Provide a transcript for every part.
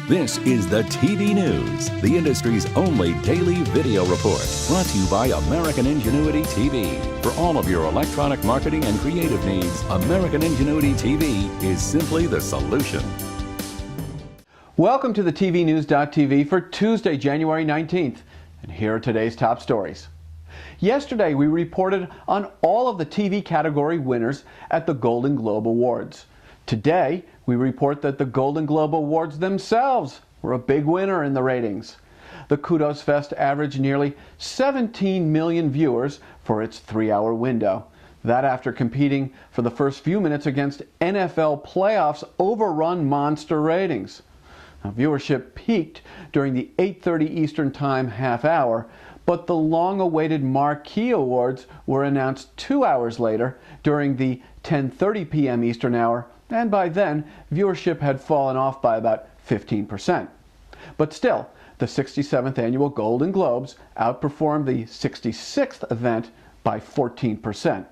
This is the TV News, the industry's only daily video report, brought to you by American Ingenuity TV. For all of your electronic marketing and creative needs, American Ingenuity TV is simply the solution. Welcome to the TVNews.TV for Tuesday, January 19th. And here are today's top stories. Yesterday, we reported on all of the TV category winners at the Golden Globe Awards. Today, we report that the Golden Globe Awards themselves were a big winner in the ratings. The Kudos Fest averaged nearly 17 million viewers for its 3-hour window. That after competing for the first few minutes against NFL playoffs' overrun monster ratings. Now, viewership peaked during the 8:30 Eastern Time half hour, but the long-awaited Marquee Awards were announced 2 hours later during the 10:30 p.m. Eastern Hour, and by then, viewership had fallen off by about 15%. But still, the 67th Annual Golden Globes outperformed the 66th event by 14%.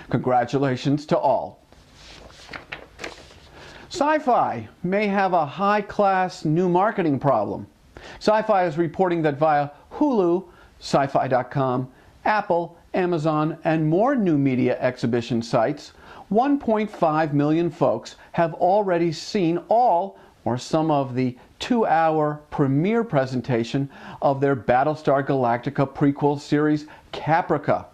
Congratulations to all. SyFy may have a high-class new marketing problem. SyFy is reporting that via Hulu, SyFy.com, Apple, Amazon, and more new media exhibition sites, 1.5 million folks have already seen all or some of the 2-hour premiere presentation of their Battlestar Galactica prequel series, Caprica.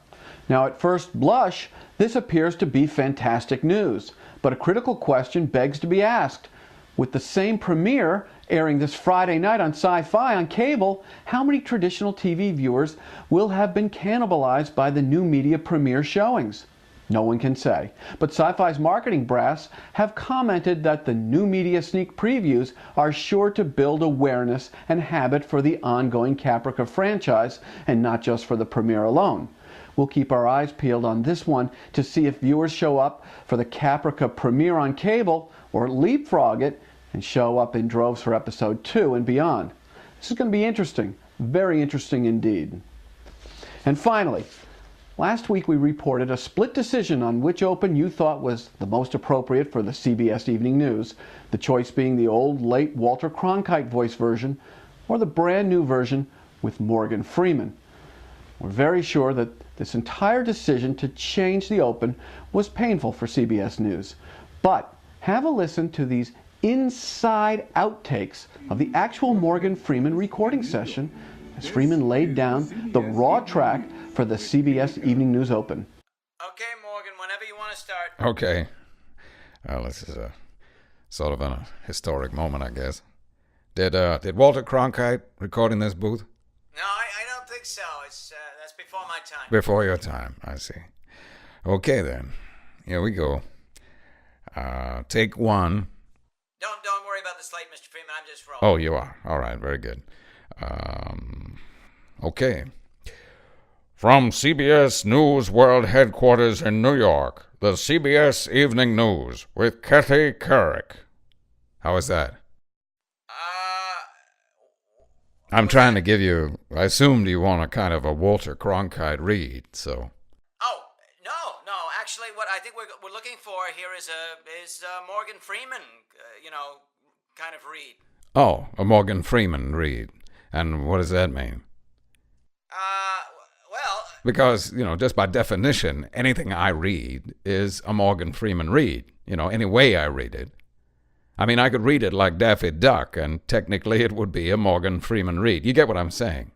Now, at first blush, this appears to be fantastic news, but a critical question begs to be asked. With the same premiere airing this Friday night on SyFy on cable, how many traditional TV viewers will have been cannibalized by the new media premiere showings? No one can say, but SyFy's marketing brass have commented that the new media sneak previews are sure to build awareness and habit for the ongoing Caprica franchise, and not just for the premiere alone. We'll keep our eyes peeled on this one to see if viewers show up for the Caprica premiere on cable or leapfrog it and show up in droves for episode 2 and beyond. This is going to be interesting, very interesting indeed. And finally, last week we reported a split decision on which open you thought was the most appropriate for the CBS Evening News, the choice being the old, late Walter Cronkite voice version or the brand new version with Morgan Freeman. We're very sure that this entire decision to change the open was painful for CBS News. But have a listen to these inside outtakes of the actual Morgan Freeman recording session as Freeman laid down the raw track for the CBS Evening News Open. Okay, Morgan, whenever you want to start. Okay. Well, this is a sort of a historic moment, I guess. Did Walter Cronkite record in this booth? No, I don't think so. That's before my time. Before your time, I see. Okay, then. Here we go. Take one. Don't worry about the slate, Mr. Freeman. I'm just rolling. Oh, you are. All right, very good. Okay. From CBS News World Headquarters in New York, the CBS Evening News with Kathy Carrick. How is that? I'm trying to give you, I assumed you want a kind of a Walter Cronkite read, so. Oh, no. Actually, what I think we're looking for here is Morgan Freeman, kind of read. Oh, a Morgan Freeman read. And what does that mean? Well... Because, just by definition, anything I read is a Morgan Freeman read. Any way I read it. I mean, I could read it like Daffy Duck, and technically it would be a Morgan Freeman read. You get what I'm saying?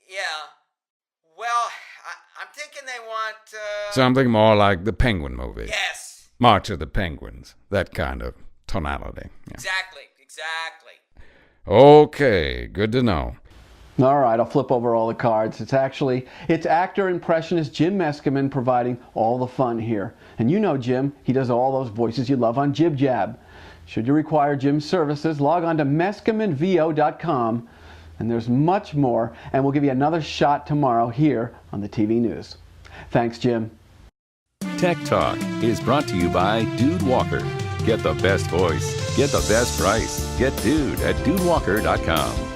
Yeah. Well, I'm thinking they want... Something more like the Penguin movie. Yes. March of the Penguins. That kind of tonality. Yeah. Exactly. Okay, good to know. All right, I'll flip over all the cards. It's actor impressionist Jim Meskimen providing all the fun here. And you know Jim, he does all those voices you love on Jib Jab. Should you require Jim's services, log on to meskimenvo.com, and there's much more, and we'll give you another shot tomorrow here on the TV News. Thanks, Jim. Tech Talk is brought to you by Dude Walker. Get the best voice. Get the best price. Get Dude at dudewalker.com.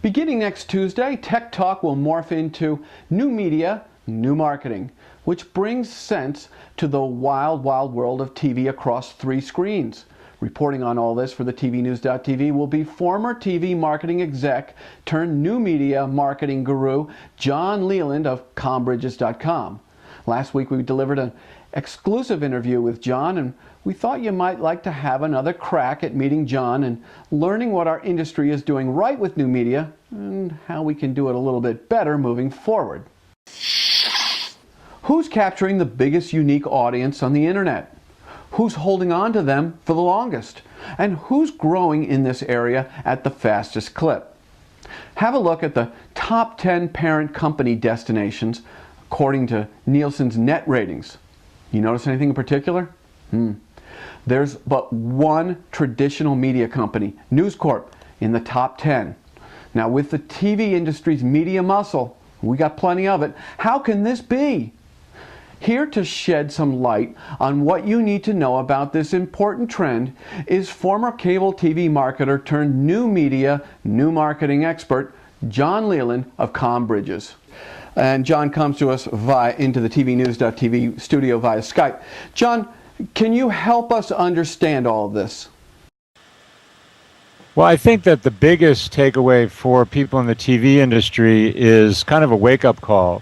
Beginning next Tuesday, Tech Talk will morph into new media, new marketing, which brings sense to the wild, wild world of TV across 3 screens. Reporting on all this for the TVNews.tv will be former TV marketing exec turned new media marketing guru John Leland of combridges.com. Last week we delivered an exclusive interview with John, and we thought you might like to have another crack at meeting John and learning what our industry is doing right with new media and how we can do it a little bit better moving forward. Who's capturing the biggest unique audience on the internet? Who's holding on to them for the longest? And who's growing in this area at the fastest clip? Have a look at the top 10 parent company destinations according to Nielsen's net ratings. You notice anything in particular? There's but one traditional media company, News Corp, in the top 10. Now, with the TV industry's media muscle, we got plenty of it. How can this be? Here to shed some light on what you need to know about this important trend is former cable TV marketer turned new media, new marketing expert, John Leland of CommBridges. And John comes to us into the TVNews.tv studio via Skype. John, can you help us understand all of this? Well, I think that the biggest takeaway for people in the TV industry is kind of a wake-up call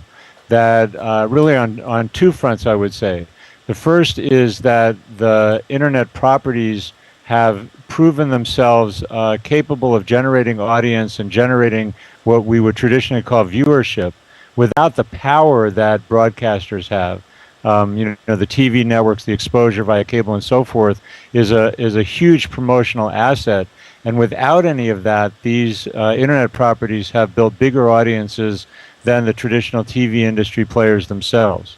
that really on two fronts, I would say. The first is that the internet properties have proven themselves capable of generating audience and generating what we would traditionally call viewership without the power that broadcasters have. The TV networks, the exposure via cable and so forth is a huge promotional asset. And without any of that, these internet properties have built bigger audiences than the traditional TV industry players themselves.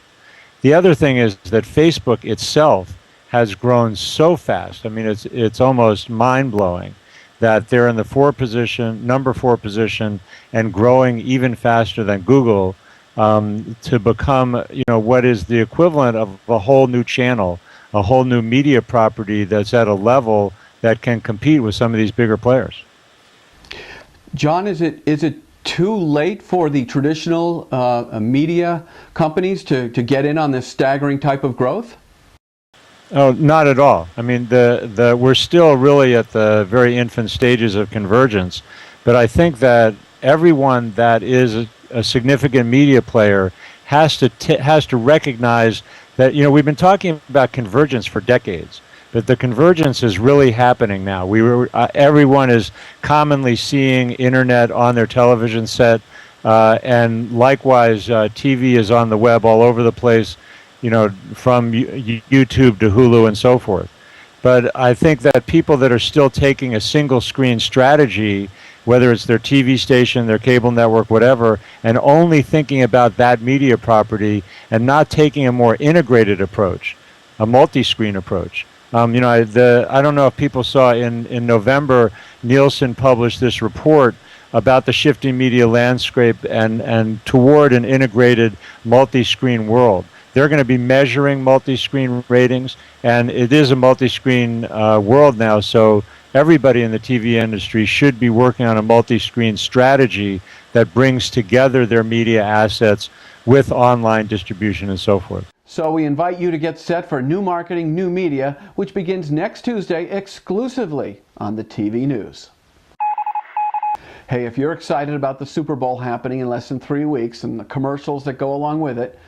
The other thing is that Facebook itself has grown so fast. I mean, it's almost mind-blowing that they're in the number 4 position and growing even faster than Google to become, what is the equivalent of a whole new channel, a whole new media property that's at a level that can compete with some of these bigger players. John, is it too late for the traditional media companies to get in on this staggering type of growth? Oh, not at all. I mean, we're still really at the very infant stages of convergence, but I think that everyone that is a significant media player has to recognize that, we've been talking about convergence for decades, but the convergence is really happening now. Everyone is commonly seeing internet on their television set, and likewise, TV is on the web all over the place, from YouTube to Hulu and so forth. But I think that people that are still taking a single screen strategy, whether it's their TV station, their cable network, whatever, and only thinking about that media property and not taking a more integrated approach, a multi-screen approach. I don't know if people saw in November, Nielsen published this report about the shifting media landscape and toward an integrated multi-screen world. They're going to be measuring multi-screen ratings, and it is a multi-screen world now, so everybody in the TV industry should be working on a multi-screen strategy that brings together their media assets with online distribution and so forth. So we invite you to get set for New Marketing, New Media, which begins next Tuesday exclusively on the TV News. Hey, if you're excited about the Super Bowl happening in less than 3 weeks and the commercials that go along with it,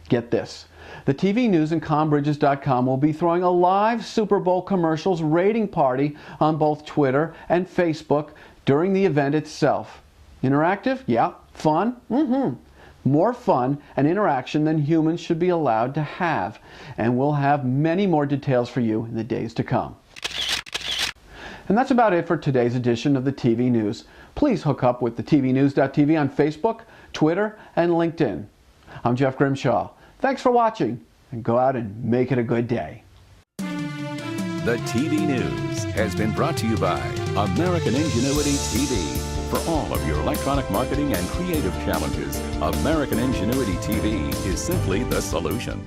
get this. The TV News and combridges.com will be throwing a live Super Bowl commercials rating party on both Twitter and Facebook during the event itself. Interactive? Yeah. Fun? More fun and interaction than humans should be allowed to have. And we'll have many more details for you in the days to come. And that's about it for today's edition of the TV News. Please hook up with the TVNews.tv on Facebook, Twitter, and LinkedIn. I'm Jeff Grimshaw. Thanks for watching, and go out and make it a good day. The TV News has been brought to you by American Ingenuity TV. For all of your electronic marketing and creative challenges, American Ingenuity TV is simply the solution.